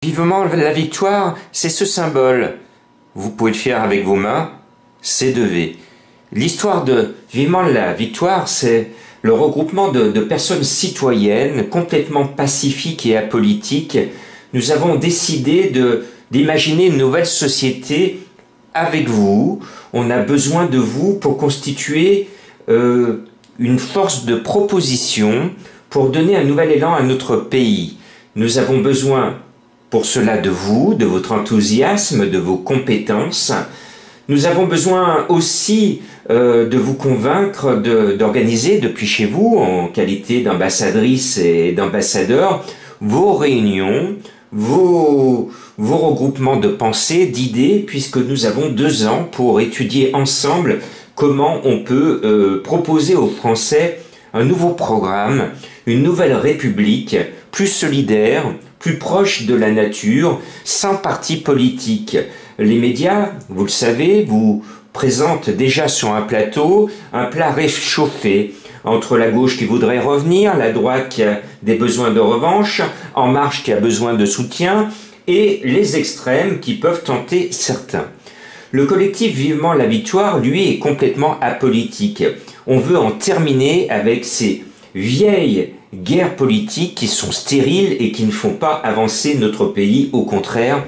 Vivement la victoire, c'est ce symbole. Vous pouvez le faire avec vos mains, c'est de V. L'histoire de Vivement la victoire, c'est le regroupement de personnes citoyennes, complètement pacifiques et apolitiques. Nous avons décidé d'imaginer une nouvelle société avec vous. On a besoin de vous pour constituer une force de proposition pour donner un nouvel élan à notre pays. Nous avons besoin pour cela de vous, de votre enthousiasme, de vos compétences. Nous avons besoin aussi de vous convaincre d'organiser depuis chez vous, en qualité d'ambassadrice et d'ambassadeur, vos réunions, vos regroupements de pensée, d'idées, puisque nous avons 2 ans pour étudier ensemble comment on peut proposer aux Français un nouveau programme, une nouvelle République, plus solidaire, plus proche de la nature, sans parti politique. Les médias, vous le savez, vous présentent déjà sur un plateau un plat réchauffé entre la gauche qui voudrait revenir, la droite qui a des besoins de revanche, En Marche qui a besoin de soutien et les extrêmes qui peuvent tenter certains. Le collectif Vivement la victoire, lui, est complètement apolitique. On veut en terminer avec ces vieilles guerres politiques qui sont stériles et qui ne font pas avancer notre pays. Au contraire,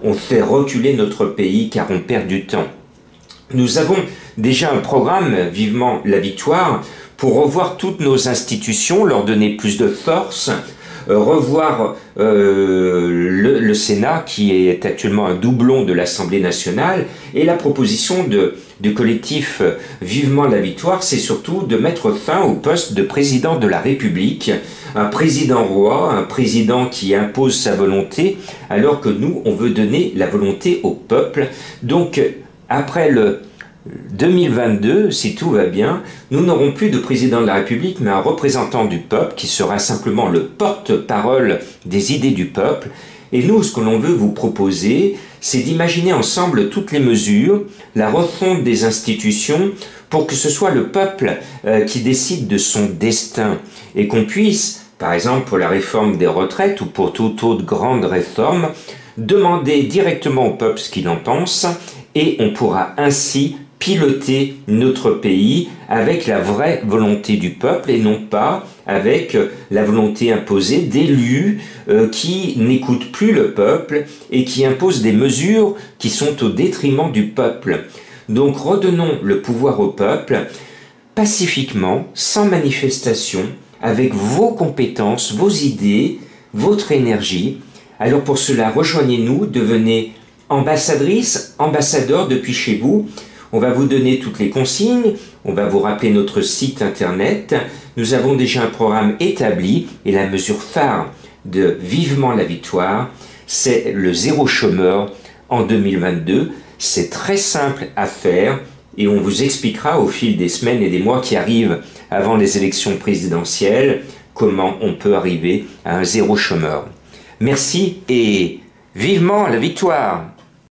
on fait reculer notre pays car on perd du temps. Nous avons déjà un programme, Vivement la victoire, pour revoir toutes nos institutions, leur donner plus de force, revoir le Sénat qui est actuellement un doublon de l'Assemblée nationale, et la proposition du collectif Vivement la victoire, c'est surtout de mettre fin au poste de président de la République, un président roi, un président qui impose sa volonté, alors que nous, on veut donner la volonté au peuple. Donc, après le 2022, si tout va bien, nous n'aurons plus de président de la République, mais un représentant du peuple qui sera simplement le porte-parole des idées du peuple. Et nous, ce que l'on veut vous proposer, c'est d'imaginer ensemble toutes les mesures, la refonte des institutions, pour que ce soit le peuple qui décide de son destin et qu'on puisse, par exemple pour la réforme des retraites ou pour toute autre grande réforme, demander directement au peuple ce qu'il en pense et on pourra ainsi piloter notre pays avec la vraie volonté du peuple et non pas avec la volonté imposée d'élus qui n'écoutent plus le peuple et qui imposent des mesures qui sont au détriment du peuple. Donc redonnons le pouvoir au peuple pacifiquement, sans manifestation, avec vos compétences, vos idées, votre énergie. Alors pour cela, rejoignez-nous, devenez ambassadrice, ambassadeur depuis chez vous. On va vous donner toutes les consignes, on va vous rappeler notre site internet. Nous avons déjà un programme établi et la mesure phare de Vivement la victoire, c'est le 0 chômeur en 2022. C'est très simple à faire et on vous expliquera au fil des semaines et des mois qui arrivent avant les élections présidentielles comment on peut arriver à un 0 chômeur. Merci et vivement la victoire!